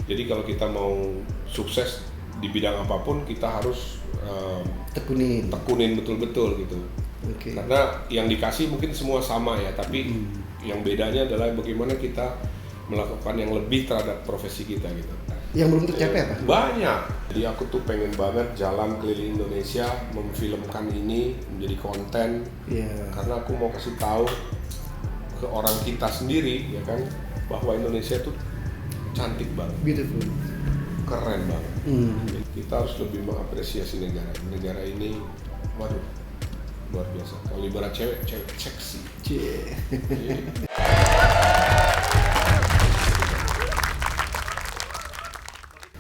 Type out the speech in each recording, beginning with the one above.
Jadi kalau kita mau sukses di bidang apapun, kita harus tekunin betul-betul gitu. Okay. Karena yang dikasih mungkin semua sama ya, tapi yang bedanya adalah bagaimana kita melakukan yang lebih terhadap profesi kita gitu. Yang belum tercapai apa? Banyak. Jadi aku tuh pengen banget jalan keliling Indonesia, memfilmkan ini menjadi konten. Karena aku mau kasih tahu ke orang kita sendiri, ya kan, bahwa Indonesia tuh cantik banget, beautiful, keren banget. Kita harus lebih mengapresiasi negara ini. Waduh, luar biasa. Kalau ibarat cewek seksi.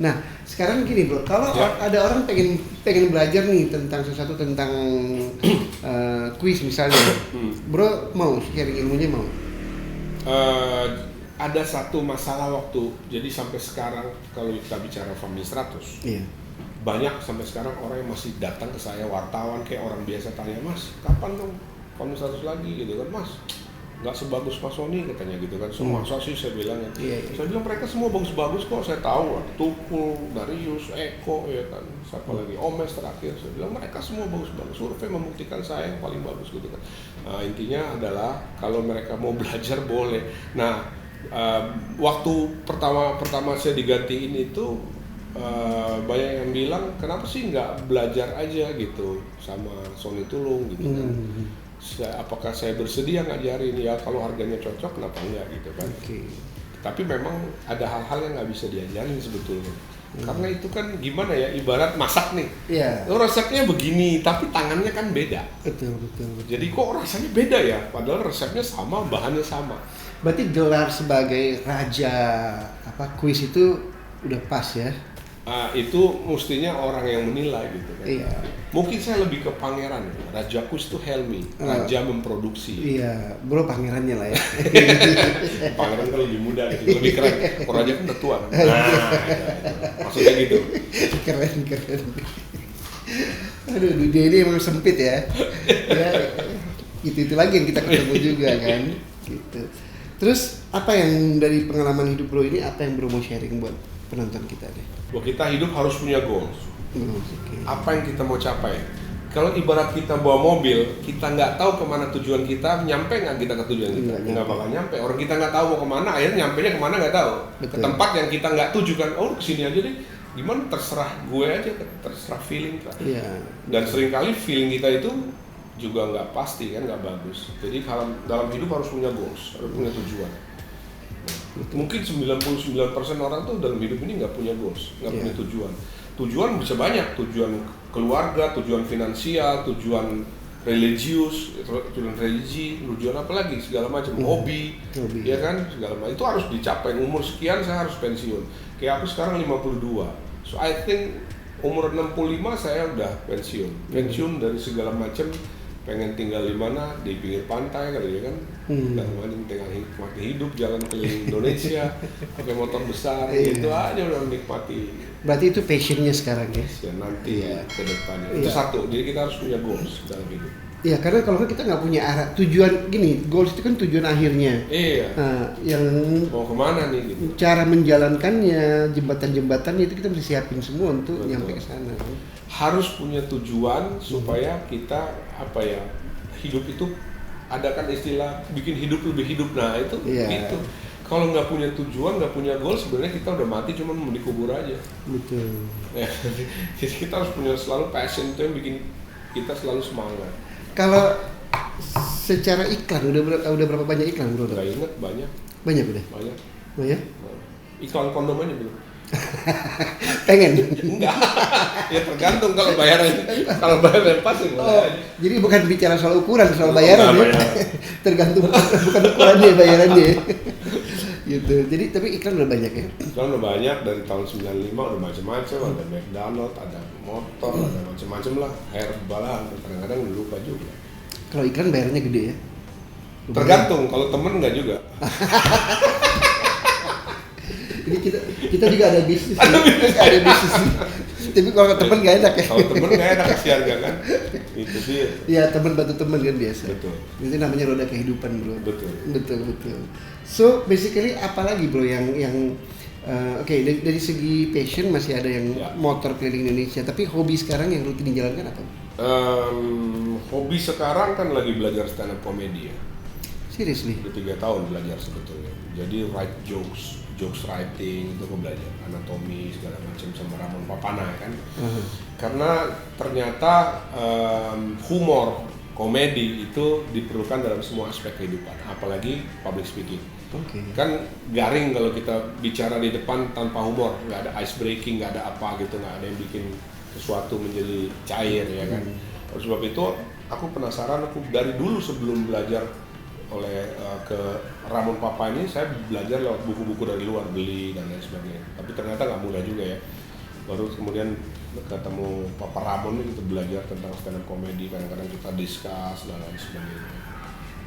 Nah, sekarang gini bro, kalau ada orang pengen belajar nih tentang sesuatu, tentang kuis misalnya, bro mau sharing ilmunya mau? Ada satu masalah waktu, jadi sampai sekarang kalau kita bicara Family 100, banyak sampai sekarang orang yang masih datang ke saya, wartawan kayak orang biasa tanya, Mas, kapan dong Family 100 lagi gitu kan, Mas? Nggak sebagus Mas Sony katanya gitu kan. Masa sih saya bilang ya. Saya bilang mereka semua bagus-bagus kok, saya tahu Tukul, Darius, Eko ya kan, siapa lagi, Omes terakhir. Saya bilang mereka semua bagus-bagus, survei membuktikan saya yang paling bagus gitu kan. Nah, intinya adalah kalau mereka mau belajar boleh. Nah, waktu pertama saya digantiin itu banyak yang bilang kenapa sih nggak belajar aja gitu sama Sony Tulung gitu kan. Apakah saya bersedia ngajarin? Ya kalau harganya cocok kenapa enggak gitu kan. Tapi memang ada hal-hal yang nggak bisa diajarin sebetulnya. Karena itu kan gimana ya, ibarat masak nih. Resepnya begini tapi tangannya kan beda. Betul. Jadi kok rasanya beda ya, padahal resepnya sama, bahannya sama. Berarti gelar sebagai raja kuis itu udah pas ya? Itu mestinya orang yang menilai gitu kan. Mungkin saya lebih ke pangeran, Raja Kuis itu Helmi, raja memproduksi. Bro pangerannya lah ya. Pangeran kan lebih muda gitu, lebih keren. Kalau raja kan udah tua kan. Maksudnya gitu. Keren. Aduh, dunia ini emang sempit ya. Itu lagi yang kita ketemu juga kan. Gitu. Terus apa yang dari pengalaman hidup bro ini, apa yang bro mau sharing buat penonton kita deh? Bahwa kita hidup harus punya goals. Apa yang kita mau capai? Kalau ibarat kita bawa mobil, kita nggak tahu kemana tujuan kita, nyampe nggak kita ke tujuan kita? Nggak bakal nyampe. Orang kita nggak tahu mau kemana, akhirnya nyampenya kemana nggak tahu. Ke tempat yang kita nggak tuju kan, kesini aja deh. Gimana terserah gue aja, terserah feeling kan. Dan seringkali feeling kita itu juga nggak pasti kan, nggak bagus. Jadi dalam hidup harus punya goals, harus punya tujuan. Mungkin 99% orang tuh dalam hidup ini nggak punya goals, nggak punya tujuan. Tujuan bisa banyak, tujuan keluarga, tujuan finansial, tujuan religius, tujuan religi, tujuan apa lagi, segala macam, hobi, ya kan, segala macam. Itu harus dicapai. Umur sekian saya harus pensiun. Kayak aku sekarang 52, so I think umur 65 saya udah pensiun dari segala macam. Pengen tinggal di mana, di pinggir pantai kali ya kan, dan tinggal nikmati hidup, jalan keliling Indonesia, pakai motor besar, itu aja udah menikmati. Berarti itu passionnya sekarang ya? Nanti ke depannya, itu satu, jadi kita harus punya goals dalam hidup. Iya, karena kalau kita nggak punya arah, tujuan gini, goals itu kan tujuan akhirnya. Yang mau kemana nih gitu. Cara menjalankannya, jembatan-jembatannya itu kita mesti siapin semua untuk nyampe ke sana. Harus punya tujuan supaya kita hidup itu ada kan istilah bikin hidup lebih hidup. Nah itu gitu. Kalau nggak punya tujuan, nggak punya goal, sebenarnya kita udah mati cuma mau dikubur aja. Betul. Jadi kita harus punya selalu passion, itu yang bikin kita selalu semangat. Kalau secara iklan udah berapa banyak iklan bro? Nggak inget, banyak. Banyak udah. Banyak. Iklan kondom aja belum. Pengen? Enggak. Ya tergantung kalau bayarnya pas ya. Jadi bukan bicara soal ukuran, soal bayaran ya. Tergantung bukan ukurannya, bayarannya. Gitu. Jadi tapi iklan udah banyak ya. Iklan udah banyak dari tahun 95 udah macam-macam, ada McDonald, ada motor, ada macam-macam lah, herbal, kadang-kadang lupa juga. Kalau iklan bayarnya gede ya? Tergantung, kalau temen enggak juga. Ini kita juga ada bisnis. Ada bisnis. Tapi kalau temen nggak enak ya. Kalau temen nggak enak kasih harga kan. Itu sih. Iya, teman bantu teman kan biasa. Betul. Itu namanya roda kehidupan bro. Betul. So basically apalagi bro yang Oke, dari segi passion masih ada yang Ya. motor keliling Indonesia, tapi hobi sekarang yang rutin dijalankan apa? Hobi sekarang kan lagi belajar stand up comedy ya. Seriously? Udah 3 tahun belajar sebetulnya. Jadi write jokes writing itu aku belajar, anatomi segala macam sama Ramon Papana kan. Karena ternyata humor komedi itu diperlukan dalam semua aspek kehidupan, apalagi public speaking. Oke. Kan garing kalau kita bicara di depan tanpa humor, nggak ada ice breaking, nggak ada apa gitu, nggak ada yang bikin sesuatu menjadi cair ya kan. Oleh sebab itu aku penasaran, aku dari dulu sebelum belajar oleh ke Ramon Papa ini, saya belajar lewat buku-buku dari luar, beli dan lain sebagainya. Tapi ternyata nggak mudah juga ya. Baru kemudian ketemu Papa Ramon ini, kita belajar tentang stand up comedy, kadang-kadang kita discuss dan lain sebagainya.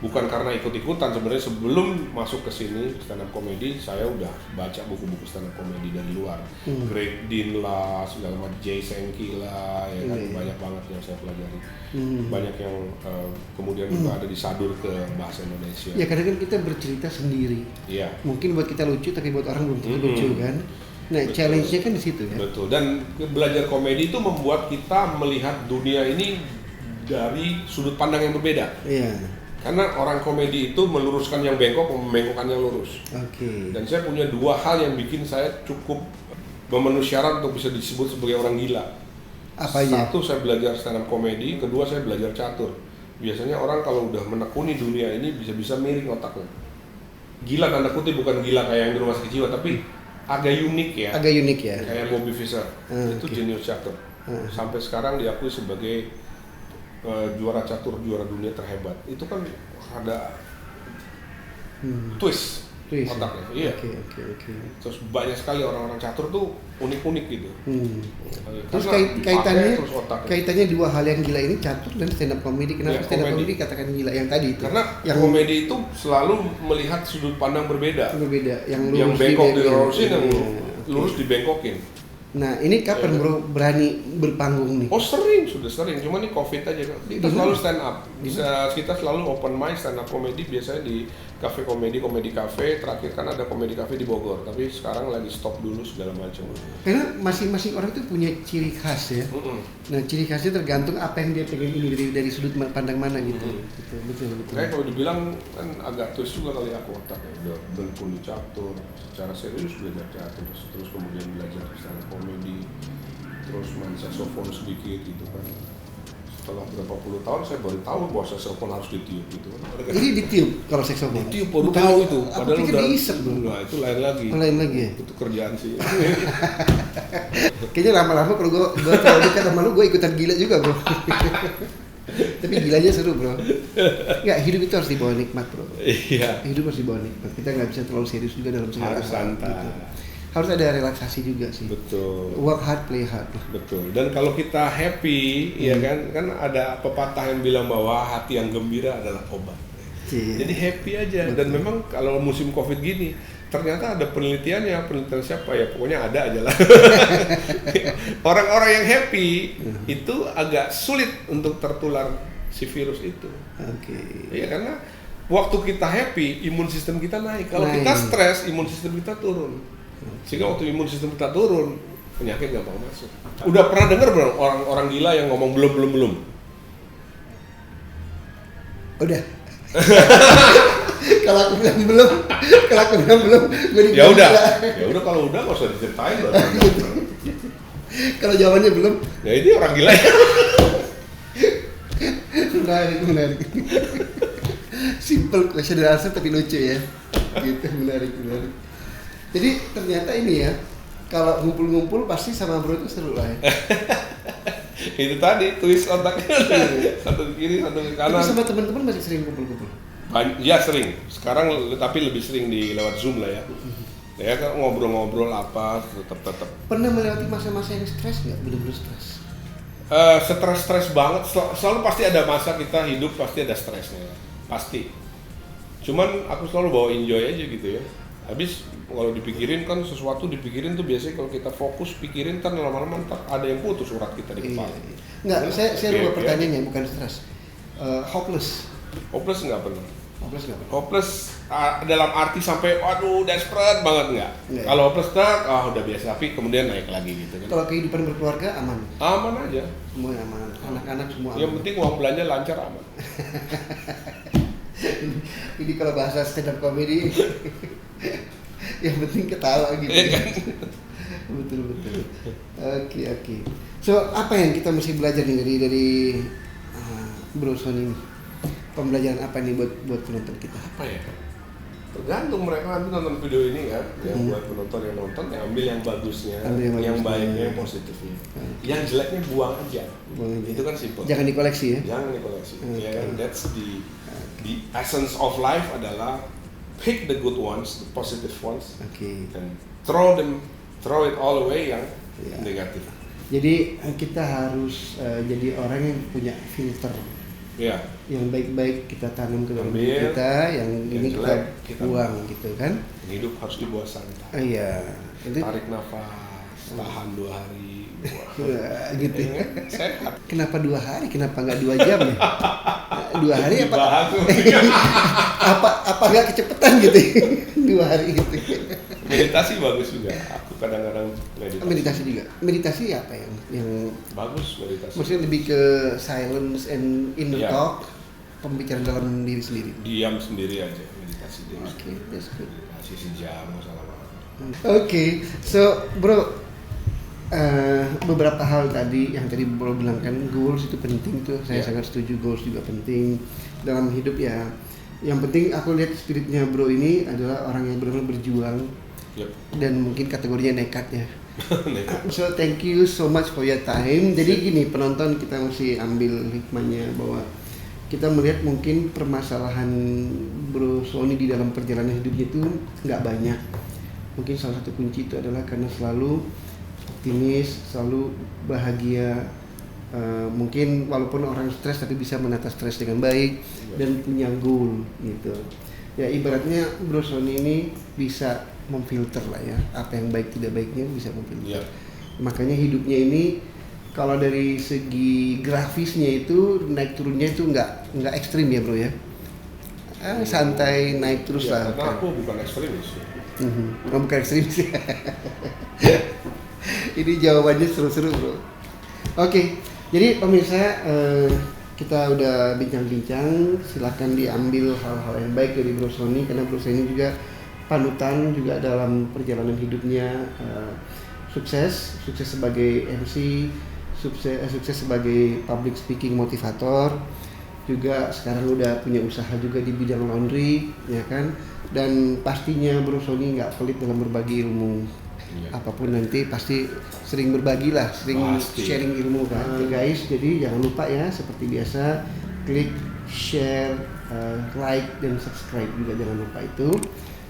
Bukan karena ikut-ikutan, sebenarnya sebelum masuk ke sini stand up comedy saya udah baca buku-buku stand up comedy dari luar. Greg Dean lah, segala macam, Jay Seinke lah, ya kan, banyak banget yang saya pelajari. Banyak yang kemudian juga ada disadur ke bahasa Indonesia. Ya kadang kan kita bercerita sendiri. Iya. Mungkin buat kita lucu, tapi buat orang belum tentu lucu kan. Nah, Betul. challenge-nya kan di situ ya. Betul. Dan belajar komedi itu membuat kita melihat dunia ini dari sudut pandang yang berbeda. Iya. Karena orang komedi itu meluruskan yang bengkok, membengkokkan yang lurus. Oke. Dan saya punya 2 hal yang bikin saya cukup memenuhi syarat untuk bisa disebut sebagai orang gila. Apa aja? Satu, saya belajar stand up comedy. Kedua, saya belajar catur. Biasanya orang kalau udah menekuni dunia ini bisa-bisa miring otaknya. Gila tanda kutip, bukan gila kayak yang di rumah sakit jiwa, tapi agak unik ya. Agak unik ya. Kayak Bobby Fischer. Itu Oke. jenius catur. Sampai sekarang diakui sebagai juara catur, juara dunia terhebat. Itu kan ada twist Twist, otaknya. ya? Iya. Oke. Terus banyak sekali orang-orang catur tuh unik-unik gitu. Terus Karena kaitannya dipakai terus otaknya. kaitannya 2 hal yang gila ini, catur dan stand up comedy. Kenapa Ya, stand up komedi. comedy katakan gila yang tadi itu? Karena yang komedi itu selalu melihat sudut pandang berbeda. berbeda, yang Yang lurus bengkok dibengkokin. dilurusin, yang Iya. lurus dibengkokin. Nah, ini kapan Iya. bro berani berpanggung nih? Oh sering, sudah sering. Cuma ini COVID aja. Kita selalu stand up. Kita selalu open mic stand up comedy biasanya di cafe komedi cafe. Terakhir kan ada komedi cafe di Bogor. Tapi sekarang lagi stop dulu segala macam. Karena masing-masing orang itu punya ciri khas ya. Nah, ciri khasnya tergantung apa yang dia pengen ini dari sudut pandang mana gitu. Betul. Kayak kalau dibilang kan agak twist juga kali aku otaknya. Udah berpuluh catur, secara serius belajar catur, terus kemudian belajar stand up comedy, terus main saxophone sedikit gitu kan. Setelah berapa puluh tahun saya baru tahu bahwa saxophone harus ditiup gitu kan. Jadi ditiup kalau saxophone. Ditiup baru Bukan- tahu itu. Aku pikir diisep bro. Nah, itu lain lagi. Oh, lain lagi ya. Itu kerjaan sih. Kayaknya lama-lama kalau gue terlalu dekat sama lu, gue ikutan gila juga bro. Tapi gilanya seru bro. Nggak, hidup itu harus dibawa nikmat bro. Iya. Hidup harus dibawa nikmat. Kita nggak bisa terlalu serius juga dalam segala Harus hal, santai. gitu. Harus ada relaksasi juga sih. Betul. Work hard, play hard. Betul. Dan kalau kita happy, ya kan ada pepatah yang bilang bahwa hati yang gembira adalah obat. Iya. Jadi happy aja. Dan memang kalau musim Covid gini, ternyata ada penelitian siapa ya? Pokoknya ada aja lah. Orang-orang yang happy itu agak sulit untuk tertular si virus itu. Oke. Iya, karena waktu kita happy, imun sistem kita naik. Kalau Naik. kita stres, imun sistem kita turun. Sehingga waktu imun sistem kita turun, penyakit gampang masuk. Udah pernah dengar belum orang-orang gila yang ngomong belum? Udah. Kalau aku bilang belum, gue Ya dibilang udah, gila. kalau udah nggak usah diceritain lah. Kalau jawabannya belum, Ya ini orang gila ya. menarik. Simple question and answer tapi lucu ya. Gitu, menarik. Jadi ternyata ini ya, kalau ngumpul-ngumpul pasti sama bro itu seru lah ya. Itu tadi twist otaknya. Satu ke kiri, satu ke Tapi kanan. sama teman-teman masih sering kumpul-kumpul. Ya sering. Sekarang tapi lebih sering di lewat Zoom lah ya. Ya kan ngobrol-ngobrol apa tetap. Pernah melewati masa-masa yang stres nggak? Bener-bener stres. Stres banget. Selalu pasti ada masa kita hidup pasti ada stresnya. Pasti. Cuman aku selalu bawa enjoy aja gitu ya. Habis kalau dipikirin kan sesuatu dipikirin tuh biasanya kalau kita fokus pikirin kan lama-lama ntar ada yang putus urat kita di kepala. Nggak, saya Oke, lupa oke. pertanyaannya bukan stres. Hopeless. Hopeless nggak pernah. Hopeless nggak pernah. Hopeless dalam arti sampai waduh desperate banget nggak. Nggak. Kalau plus udah biasa, tapi kemudian naik lagi gitu kan. Kalau kehidupan berkeluarga aman. Aman aja. Semua aman. Anak-anak semua Yang aman. penting uang belanja lancar aman. Ini kalau bahasa stand up comedy yang penting ketawa gitu. Betul. Oke. So apa yang kita mesti belajar nih dari Bro Sony ini? Pembelajaran apa nih buat penonton kita? Apa ya? Tergantung mereka nanti nonton video ini kan. Yang buat penonton yang nonton, yang ambil yang bagusnya, yang baiknya, yang positifnya. Yang jeleknya buang aja. Itu kan simple. Jangan dikoleksi ya. Jangan dikoleksi. Ya kan, that's the essence of life adalah pick the good ones, the positive ones, and throw it all away yang negatif. Jadi kita harus jadi orang yang punya filter. Ya. Yang baik-baik kita tanam ke dalam diri kita, yang ini kita buang gitu kan. Hidup harus dibawa santai. Iya. Tarik nafas, tahan 2 hari. Gitu. Sehat. Kenapa 2 hari? Kenapa nggak 2 jam ya? 2 hari apa? apa nggak kecepatan gitu? 2 hari gitu. Meditasi bagus juga. Aku kadang-kadang Meditasi juga. Meditasi apa yang bagus meditasi. Maksudnya lebih ke silence and inner talk, pembicaraan dalam diri sendiri. Diam sendiri aja meditasi diri. Oke, that's good. Meditasi sejam masalah apa. Oke, so bro, beberapa hal tadi yang tadi bro bilang kan goals itu penting tuh, saya sangat setuju, goals juga penting dalam hidup ya. Yang penting aku lihat spiritnya bro ini adalah orang yang benar-benar berjuang. Dan mungkin kategorinya nekat ya. So thank you so much for your time. Jadi gini penonton, kita mesti ambil hikmahnya bahwa kita melihat mungkin permasalahan Bro Sony di dalam perjalanan hidupnya itu nggak banyak. Mungkin salah satu kunci itu adalah karena selalu optimis, selalu bahagia. Mungkin walaupun orang stres tapi bisa menata stres dengan baik dan punya goal gitu. Ya ibaratnya Bro Sony ini bisa memfilter lah ya, apa yang baik tidak baiknya bisa memfilter. Makanya hidupnya ini kalau dari segi grafisnya itu naik turunnya itu nggak ekstrim ya bro ya. Santai naik terus lah. Karena aku bukan ekstremis. Bukan ekstremis. Ini jawabannya seru-seru bro. Oke, jadi pemirsa kita udah bincang-bincang, silakan diambil hal-hal yang baik dari Bro Sony karena Bro Sony juga panutan juga dalam perjalanan hidupnya, sukses sebagai MC, sukses sebagai public speaking motivator, juga sekarang udah punya usaha juga di bidang laundry, ya kan? Dan pastinya Bro Sony nggak pelit dalam berbagi ilmu. Apapun nanti pasti sering berbagi lah, sering sharing ilmu kan, guys. Jadi jangan lupa ya, seperti biasa klik share, like dan subscribe juga jangan lupa itu.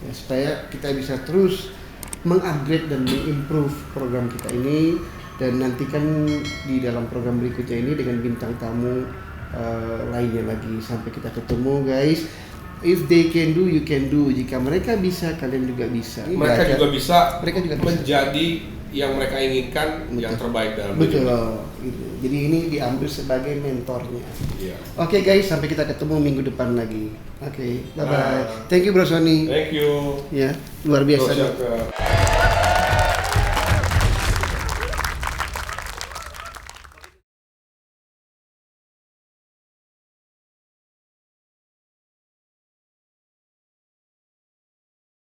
Ya, supaya kita bisa terus mengupgrade dan mengimprove program kita ini, dan nantikan di dalam program berikutnya ini dengan bintang tamu lainnya lagi. Sampai kita ketemu guys. If they can do, you can do. Jika mereka bisa, kalian juga bisa. Mereka juga bisa menjadi bisa. Yang mereka inginkan. Yang terbaik dalam hidup. Gitu. Jadi ini diambil sebagai mentornya. Oke guys, sampai kita ketemu minggu depan lagi. Oke, bye bye. Thank you Bro Sony. Thank you. Ya, luar biasa.